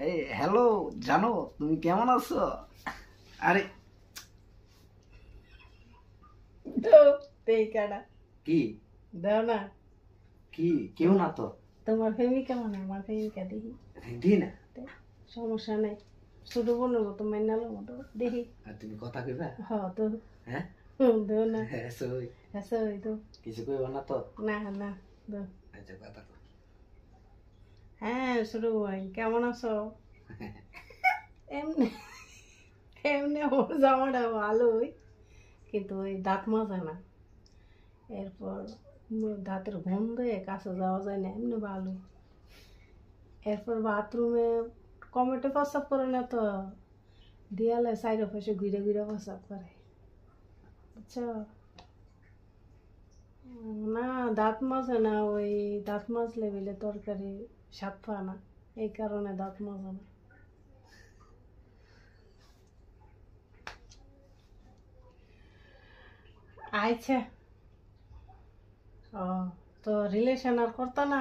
এই হ্যালো, জানো তুমি কেমন আছো? আরে দাও দেই কাটা কি দাও না। কি কেউ না তো? তোমার প্রেমিকা মানে আমার প্রেমিকা দেখি। দি না। দে, সমস্যা নাই, ছোট বোনের মতো মাইনালো মতো দেখি। আর তুমি কথা কইবা? হ তো হ্যাঁ দো না। হ্যাঁ সই আচ্ছা ওই তো কিছু কইবা না তো? না না দো। আচ্ছা কথা কও। হ্যাঁ ছোট ভাই কেমন আছো? এমনি এমনি আমার জামাটা ভালোই, কিন্তু ওই দাঁত মাজে না। এরপর দাঁতের গন্ধে কাছে যাওয়া যায় না, এমনি ভালো। এরপর বাথরুমে কমেটে প্রস্রাব করে না তো, দেয়ালে সাইডে পাশে ঘুরে ঘুরে প্রস্রাব করে, বুঝছো? না দাঁত মাজে না, ওই দাঁত মাজলে বলে তরকারি স্বাদ পায় না, এই কারণে দাঁত মাজে না। আচ্ছা, ও তো রিলেশন আর করতো না?